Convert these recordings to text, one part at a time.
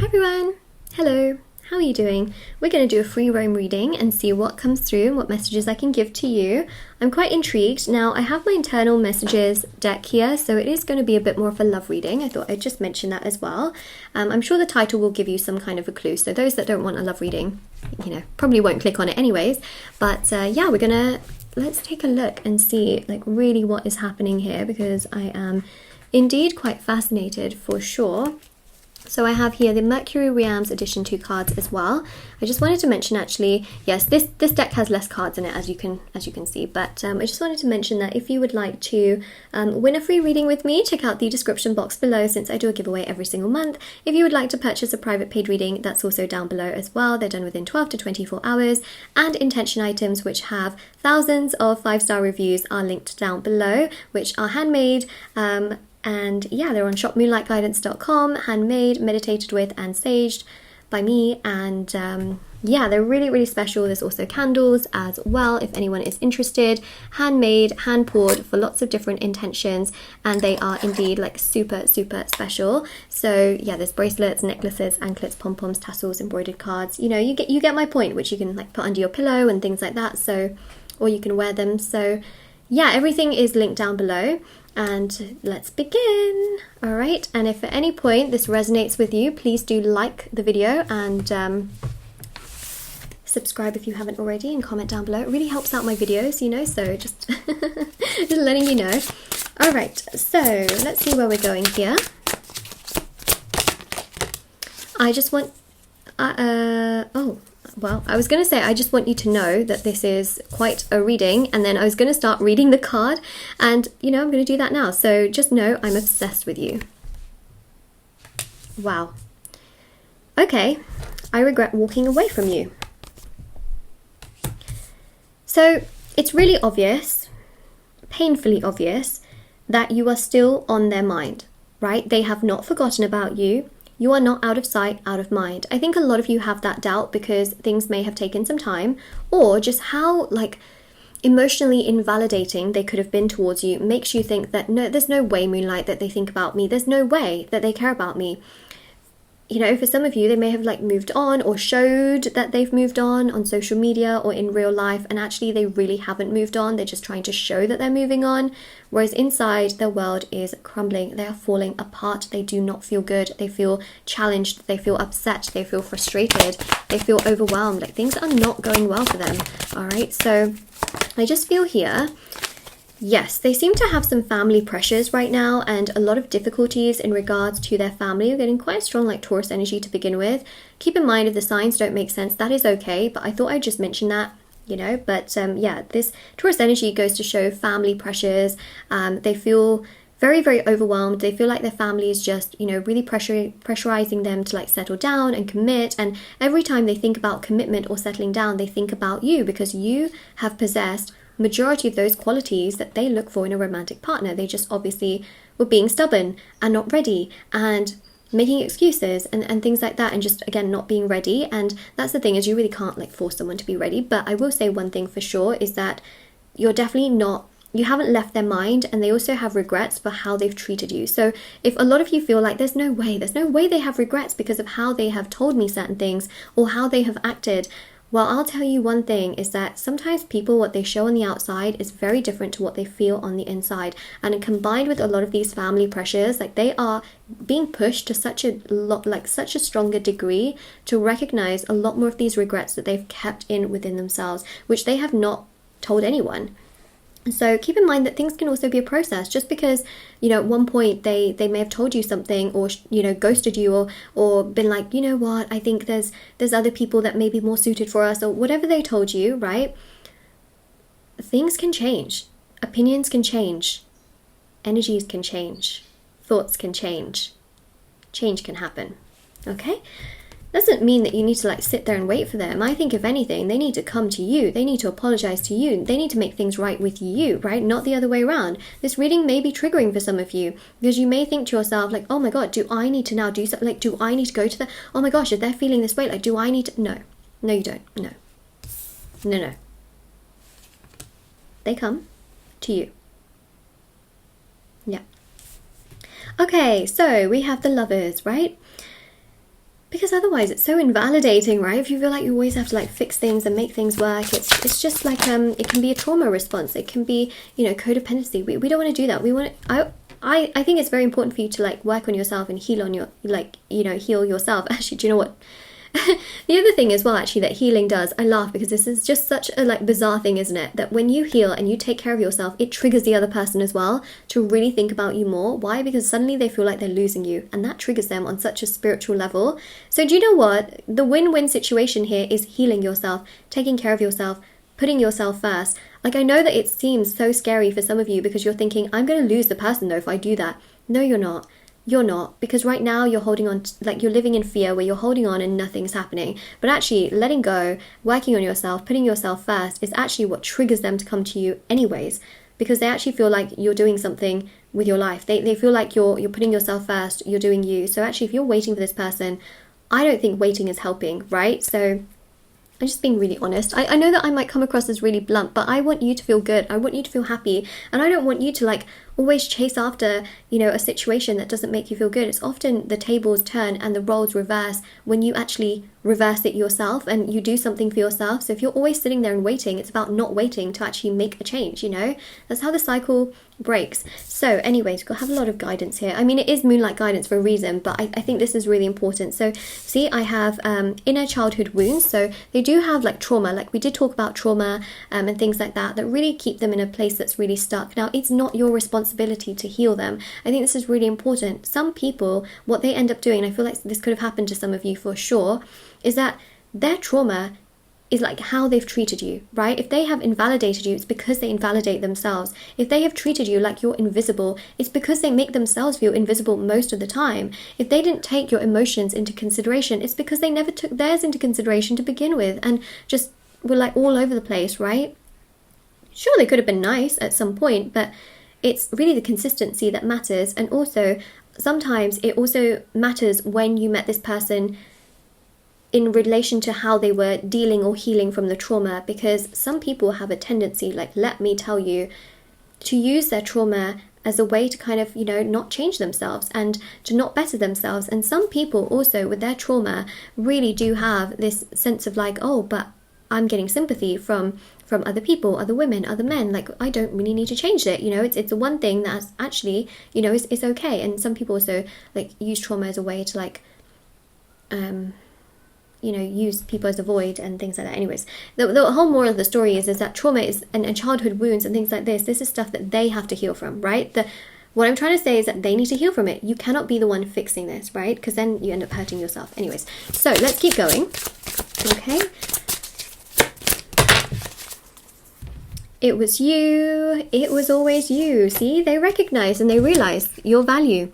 everyone! Hello! How are you doing? We're going to do a free roam reading and see what comes through and what messages I can give to you. I'm quite intrigued. Now, I have my internal messages deck here, so it is going to be a bit more of a love reading. I thought I'd just mention that as well. I'm sure the title will give you some kind of a clue, so those that don't want a love reading, probably won't click on it anyways. But yeah, let's take a look and see like really what is happening here, because I am indeed quite fascinated for sure. So I have here the Mercury Realms Edition 2 cards as well. I just wanted to mention actually, yes, this deck has less cards in it as you can see, but I just wanted to mention that if you would like to win a free reading with me, check out the description box below since I do a giveaway every single month. If you would like to purchase a private paid reading, that's also down below as well. They're done within 12 to 24 hours, and intention items which have thousands of 5-star reviews are linked down below, which are handmade. And yeah, they're on shopmoonlightguidance.com, handmade, meditated with and saged by me, and yeah, they're really, really special. There's also candles as well if anyone is interested. Handmade, hand poured for lots of different intentions, and they are indeed like super, super special. So yeah, there's bracelets, necklaces, anklets, pom-poms, tassels, embroidered cards. You get my point, which you can like put under your pillow and things like that. So, or you can wear them. So yeah, everything is linked down below. And let's begin. All right, and if at any point this resonates with you, please do like the video and subscribe if you haven't already, and comment down below. It really helps out my videos, so just just letting you know. All right, so let's see where we're going here. I just want well, I was going to say, I just want you to know that this is quite a reading, and then I was going to start reading the card, and, I'm going to do that now. So just know I'm obsessed with you. Wow. Okay, I regret walking away from you. So it's really obvious, painfully obvious, that you are still on their mind, right? They have not forgotten about you. You are not out of sight, out of mind. I think a lot of you have that doubt because things may have taken some time, or just how emotionally invalidating they could have been towards you makes you think that no, there's no way, Moonlight, that they think about me. There's no way that they care about me. For some of you, they may have moved on or showed that they've moved on social media or in real life, and actually they really haven't moved on. They're just trying to show that they're moving on, whereas inside their world is crumbling. They are falling apart. They do not feel good. They feel challenged. They feel upset. They feel frustrated. They feel overwhelmed. Things are not going well for them. All right, so I just feel here, yes, they seem to have some family pressures right now and a lot of difficulties in regards to their family. You're getting quite strong Taurus energy to begin with. Keep in mind if the signs don't make sense, that is okay, but I thought I'd just mention that, But yeah, this Taurus energy goes to show family pressures. They feel very, very overwhelmed. They feel like their family is just, really pressurizing them to settle down and commit. And every time they think about commitment or settling down, they think about you, because you have possessed majority of those qualities that they look for in a romantic partner. They just obviously were being stubborn and not ready and making excuses and things like that, and just again not being ready. And that's the thing, is you really can't force someone to be ready. But I will say one thing for sure is that you haven't left their mind, and they also have regrets for how they've treated you. So if a lot of you feel like there's no way they have regrets because of how they have told me certain things or how they have acted, well, I'll tell you one thing, is that sometimes people, what they show on the outside is very different to what they feel on the inside. And combined with a lot of these family pressures, they are being pushed to such a stronger degree to recognize a lot more of these regrets that they've kept within themselves, which they have not told anyone. So keep in mind that things can also be a process. Just because, at one point they may have told you something, or, ghosted you, or been like, you know what, I think there's other people that may be more suited for us, or whatever they told you, right? Things can change. Opinions can change. Energies can change. Thoughts can change. Change can happen. Okay? Doesn't mean that you need to sit there and wait for them. I think if anything, they need to come to you. They need to apologize to you. They need to make things right with you, right? Not the other way around. This reading may be triggering for some of you, because you may think to yourself oh my God, do I need to now do something? Do I need to go to them? Oh my gosh, if they're feeling this way, do I need to? No, you don't. No. They come to you. Yeah. Okay, so we have the Lovers, right? Because otherwise it's so invalidating, right? If you feel like you always have to like fix things and make things work, it's just like it can be a trauma response. It can be, you know, codependency. We don't want to do that. We want I think it's very important for you to like work on yourself and heal on your, like, you know, heal yourself. Actually, do you know what? The other thing as well, actually, that healing does, I laugh because this is just such a like bizarre thing, isn't it? That when you heal and you take care of yourself, it triggers the other person as well to really think about you more. Why? Because suddenly they feel like they're losing you, and that triggers them on such a spiritual level. So do you know what? The win-win situation here is healing yourself, taking care of yourself, putting yourself first. Like, I know that it seems so scary for some of you because you're thinking, I'm going to lose the person though if I do that. No, you're not. You're not, because right now you're holding on to, like, you're living in fear where you're holding on and nothing's happening. But actually letting go, working on yourself, putting yourself first is actually what triggers them to come to you anyways, because they actually feel like you're doing something with your life. They feel like you're putting yourself first, you're doing you. So actually, if you're waiting for this person, I don't think waiting is helping, right? So I'm just being really honest. I know that I might come across as really blunt, but I want you to feel good. I want you to feel happy. And I don't want you to like always chase after, you know, a situation that doesn't make you feel good. It's often the tables turn and the roles reverse when you actually reverse it yourself and you do something for yourself. So if you're always sitting there and waiting, it's about not waiting to actually make a change, you know? That's how the cycle breaks. So anyways, we'll have a lot of guidance here. I mean, it is Moonlight Guidance for a reason, but I think this is really important. So see, I have inner childhood wounds. So they do have like trauma, like we did talk about trauma and things like that really keep them in a place that's really stuck. Now, it's not your responsibility to heal them. I think this is really important. Some people, what they end up doing, and I feel like this could have happened to some of you for sure, is that their trauma is like how they've treated you, right? If they have invalidated you, it's because they invalidate themselves. If they have treated you like you're invisible, it's because they make themselves feel invisible most of the time. If they didn't take your emotions into consideration, it's because they never took theirs into consideration to begin with and just were like all over the place, right? Sure, they could have been nice at some point, but it's really the consistency that matters. And also, sometimes it also matters when you met this person in relation to how they were dealing or healing from the trauma, because some people have a tendency, like, let me tell you, to use their trauma as a way to kind of, you know, not change themselves and to not better themselves. And some people also with their trauma really do have this sense of like, oh, but I'm getting sympathy from other people, other women, other men, like I don't really need to change it, you know, it's the one thing that's actually, you know, is okay. And some people also like use trauma as a way to like you know, use people as a void and things like that. Anyways, the whole moral of the story is that trauma is and childhood wounds and things like this is stuff that they have to heal from, right? What I'm trying to say is that they need to heal from it. You cannot be the one fixing this, right? Because then you end up hurting yourself. Anyways, so let's keep going. Okay. It was you. It was always you. See, they recognize and they realize your value.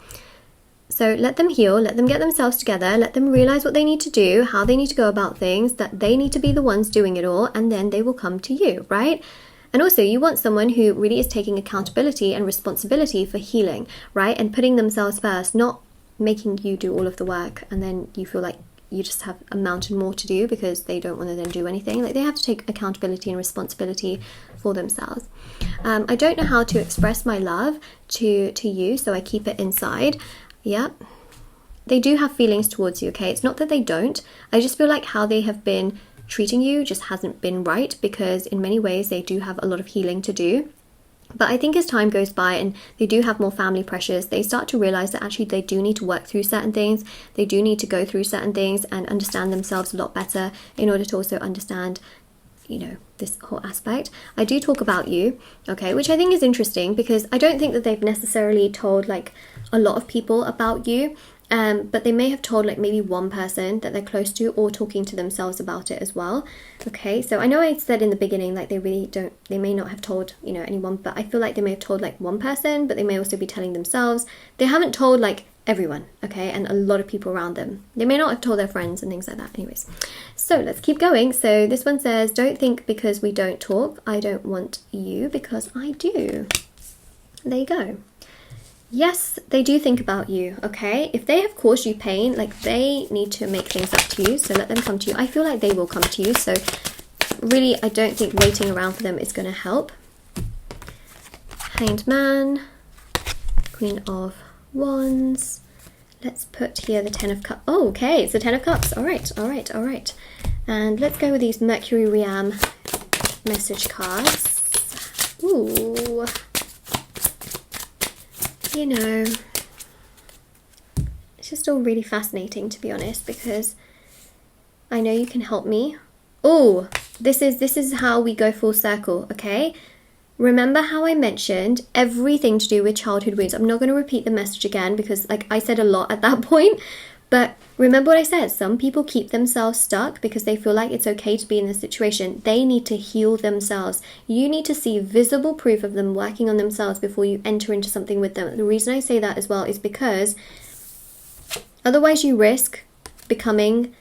So let them heal, let them get themselves together, let them realize what they need to do, how they need to go about things, that they need to be the ones doing it all, and then they will come to you, right? And also, you want someone who really is taking accountability and responsibility for healing, right? And putting themselves first, not making you do all of the work, and then you feel like you just have a mountain more to do because they don't want to then do anything. Like, they have to take accountability and responsibility for themselves. I don't know how to express my love to you, so I keep it inside. Yeah, they do have feelings towards you, okay? It's not that they don't. I just feel like how they have been treating you just hasn't been right, because in many ways they do have a lot of healing to do. But I think as time goes by and they do have more family pressures, they start to realize that actually they do need to work through certain things. They do need to go through certain things and understand themselves a lot better in order to also understand, you know, this whole aspect. I do talk about you, okay, which I think is interesting because I don't think that they've necessarily told like a lot of people about you, but they may have told like maybe one person that they're close to, or talking to themselves about it as well. Okay, so I know I said in the beginning like they may not have told, you know, anyone, but I feel like they may have told like one person, but they may also be telling themselves. They haven't told like everyone, okay, and a lot of people around them. They may not have told their friends and things like that. Anyways, so let's keep going. So this one says, don't think because we don't talk I don't want you, because I do. There you go. Yes, they do think about you, okay? If they have caused you pain, like they need to make things up to you, so let them come to you. I feel like they will come to you, so really I don't think waiting around for them is going to help. Hanged Man, Queen of Wands. let's put here the Ten of Cups. Oh, okay, it's the Ten of Cups. All right, all right, all right. And let's go with these Mercury Ream message cards. Ooh. You know, it's just all really fascinating, to be honest, because I know you can help me. Oh, this is how we go full circle, okay? Remember how I mentioned everything to do with childhood wounds. I'm not going to repeat the message again because, like, I said a lot at that point. But remember what I said. Some people keep themselves stuck because they feel like it's okay to be in this situation. They need to heal themselves. You need to see visible proof of them working on themselves before you enter into something with them. The reason I say that as well is because otherwise you risk becoming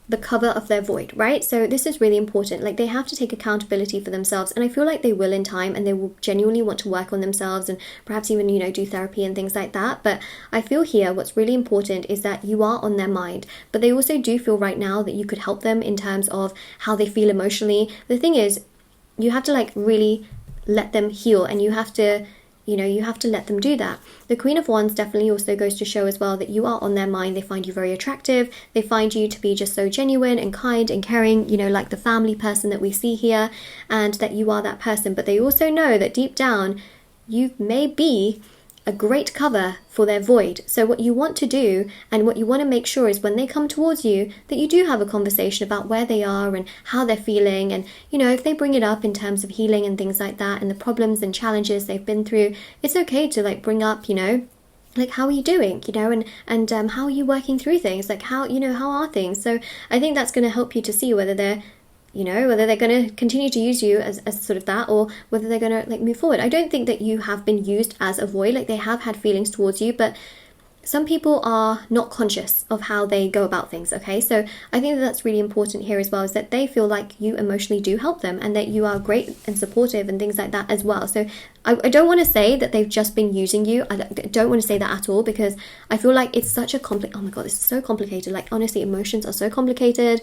the cover of their void, right? So this is really important. Like, they have to take accountability for themselves, and I feel like they will in time, and they will genuinely want to work on themselves and perhaps even, you know, do therapy and things like that. But I feel here what's really important is that you are on their mind, but they also do feel right now that you could help them in terms of how they feel emotionally. The thing is, you have to like really let them heal, and you have to, you know, you have to let them do that. The Queen of Wands definitely also goes to show as well that you are on their mind. They find you very attractive. They find you to be just so genuine and kind and caring, you know, like the family person that we see here, and that you are that person. But they also know that deep down, you may be a great cover for their void. So what you want to do and what you want to make sure is when they come towards you, that you do have a conversation about where they are and how they're feeling. And, you know, if they bring it up in terms of healing and things like that and the problems and challenges they've been through, it's okay to like bring up, you know, like, how are you doing, you know, and how are you working through things, like how, you know, how are things. So I think that's going to help you to see whether they're, you know, whether they're going to continue to use you as sort of that, or whether they're going to like move forward. I don't think that you have been used as a void. Like, they have had feelings towards you, but some people are not conscious of how they go about things, okay? So I think that that's really important here as well, is that they feel like you emotionally do help them and that you are great and supportive and things like that as well. So I don't want to say that they've just been using you. I don't want to say that at all, because I feel like it's such a oh my god, this is so complicated. Like, honestly, emotions are so complicated.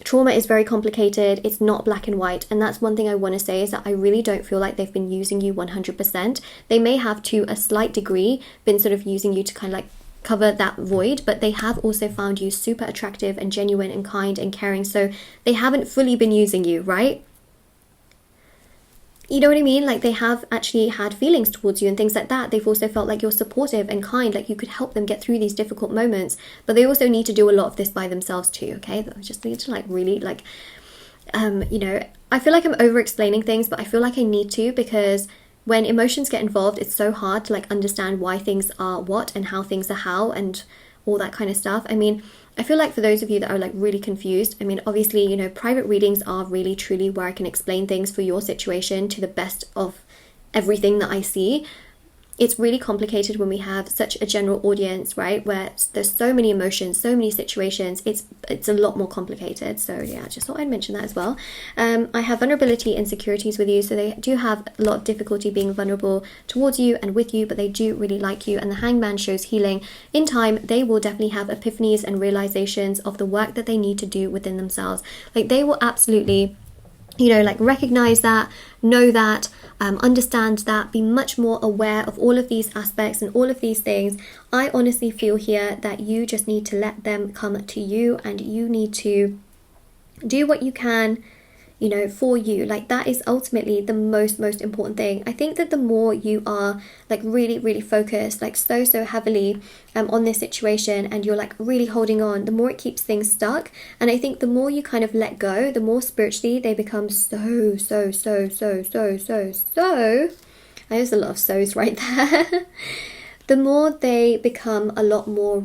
Trauma is very complicated. It's not black and white. And that's one thing I want to say, is that I really don't feel like they've been using you 100%. They may have, to a slight degree, been sort of using you to kind of like cover that void, but they have also found you super attractive and genuine and kind and caring. So they haven't fully been using you, right? You know what I mean? Like, they have actually had feelings towards you and things like that. They've also felt like you're supportive and kind, like you could help them get through these difficult moments. But they also need to do a lot of this by themselves too, okay? They just need to like really like, you know, I feel like I'm over explaining things, but I feel like I need to, because when emotions get involved, it's so hard to like understand why things are what and how things are how and all that kind of stuff. I mean, I feel like for those of you that are like really confused, I mean, obviously, you know, private readings are really truly where I can explain things for your situation to the best of everything that I see. It's really complicated when we have such a general audience, right, where there's so many emotions, so many situations. It's a lot more complicated. So yeah, I just thought I'd mention that as well. I have vulnerability insecurities with you, so they do have a lot of difficulty being vulnerable towards you and with you, but they do really like you. And the Hangman shows healing. In time, they will definitely have epiphanies and realizations of the work that they need to do within themselves. Like, they will absolutely, you know, like recognize that, know that, understand that, be much more aware of all of these aspects and all of these things. I honestly feel here that you just need to let them come to you, and you need to do what you can, you know, for you. Like, that is ultimately the most important thing. I think that the more you are like really focused, like so heavily on this situation, and you're like really holding on, the more it keeps things stuck. And I think the more you kind of let go, the more spiritually they become so I used a lot of so's right there. The more they become a lot more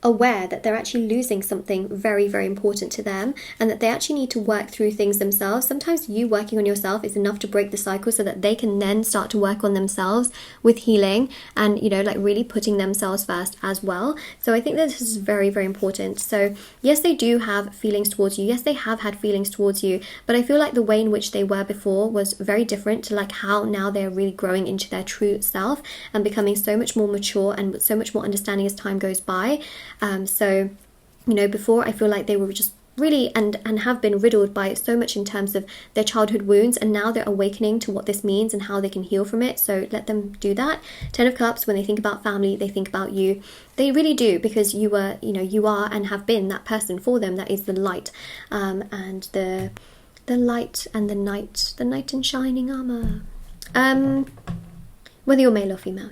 aware that they're actually losing something very important to them, and that they actually need to work through things themselves. Sometimes you working on yourself is enough to break the cycle, so that they can then start to work on themselves with healing and, you know, like really putting themselves first as well. So I think that this is very important. So yes, they do have feelings towards you. Yes, they have had feelings towards you, but I feel like the way in which they were before was very different to like how now they're really growing into their true self and becoming so much more mature and with so much more understanding as time goes by. So, you know, before I feel like they were just really and have been riddled by so much in terms of their childhood wounds, and now they're awakening to what this means and how they can heal from it. So let them do that. 10 of Cups, when they think about family, they think about you. They really do, because you were, you are and have been that person for them that is the light, and the light and the knight in shining armor. Whether you're male or female,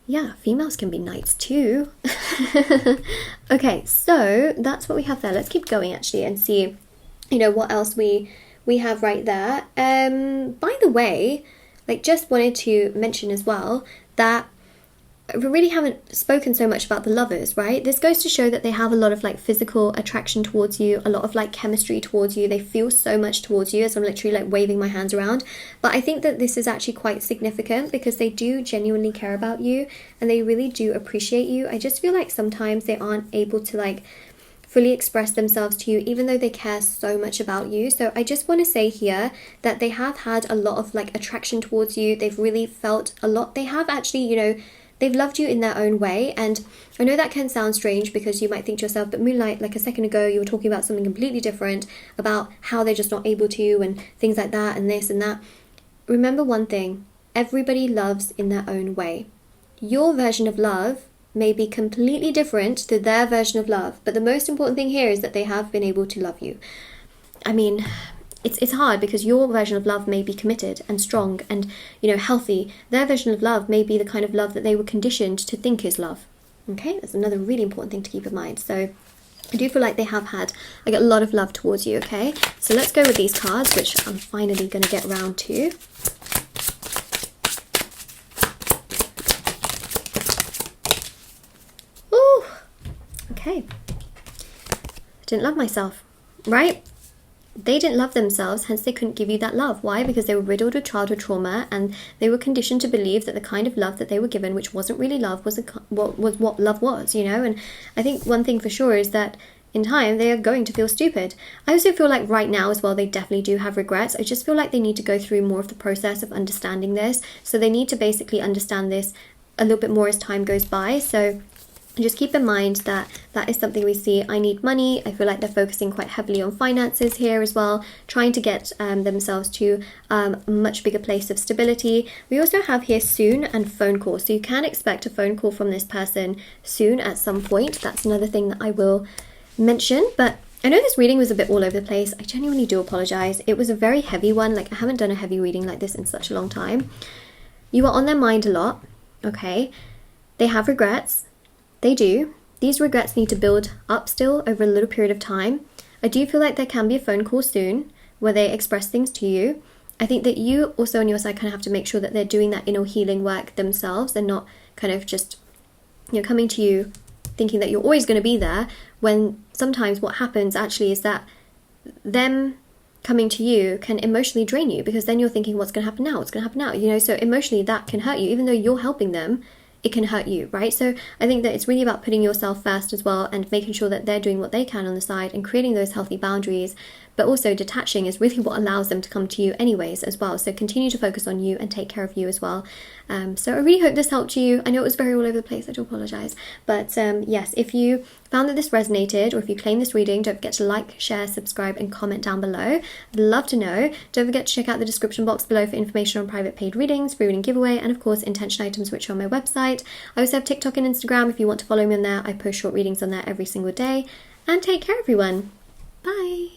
Yeah, females can be knights too. Okay, so that's what we have there. Let's keep going actually and see, what else we have right there. By the way, just wanted to mention as well that we really haven't spoken so much about the lovers, right? This goes to show that they have a lot of physical attraction towards you, a lot of chemistry towards you. They feel so much towards you, as I'm literally waving my hands around. But I think that this is actually quite significant because they do genuinely care about you and they really do appreciate you. I just feel like sometimes they aren't able to fully express themselves to you, even though they care so much about you. So I just want to say here that they have had a lot of attraction towards you. They've really felt a lot. They have actually, they've loved you in their own way. And I know that can sound strange because you might think to yourself, but Moonlight, a second ago you were talking about something completely different, about how they're just not able to and things like that and this and that. Remember one thing, everybody loves in their own way. Your version of love may be completely different to their version of love, but the most important thing here is that they have been able to love you. I mean, it's hard because your version of love may be committed and strong and, healthy. Their version of love may be the kind of love that they were conditioned to think is love. Okay, that's another really important thing to keep in mind. So I do feel like they have had a lot of love towards you, okay? So let's go with these cards, which I'm finally going to get round to. Ooh, okay. I didn't love myself, right? They didn't love themselves, hence they couldn't give you that love. Why? Because they were riddled with childhood trauma and they were conditioned to believe that the kind of love that they were given, which wasn't really love, was what love was, And I think one thing for sure is that in time they are going to feel stupid. I also feel like right now as well they definitely do have regrets. I just feel like they need to go through more of the process of understanding this. So they need to basically understand this a little bit more as time goes by. So just keep in mind that that is something we see. I need money. I feel like they're focusing quite heavily on finances here as well, trying to get themselves to a much bigger place of stability. We also have here soon and phone call. So you can expect a phone call from this person soon at some point. That's another thing that I will mention. But I know this reading was a bit all over the place. I genuinely do apologize. It was a very heavy one. I haven't done a heavy reading like this in such a long time. You are on their mind a lot, okay? They have regrets. They do. These regrets need to build up still over a little period of time. I do feel like there can be a phone call soon where they express things to you. I think that you also on your side kind of have to make sure that they're doing that inner healing work themselves and not kind of just, coming to you thinking that you're always going to be there, when sometimes what happens actually is that them coming to you can emotionally drain you, because then you're thinking, what's going to happen now? What's going to happen now? So emotionally that can hurt you. Even though you're helping them, it can hurt you, right? So I think that it's really about putting yourself first as well and making sure that they're doing what they can on the side and creating those healthy boundaries. But also detaching is really what allows them to come to you anyways as well. So continue to focus on you and take care of you as well. So I really hope this helped you. I know it was very all over the place. I do apologize. But yes, if you found that this resonated or if you claim this reading, don't forget to like, share, subscribe and comment down below. I'd love to know. Don't forget to check out the description box below for information on private paid readings, free reading giveaway, and of course intention items which are on my website. I also have TikTok and Instagram if you want to follow me on there. I post short readings on there every single day. And take care everyone. Bye.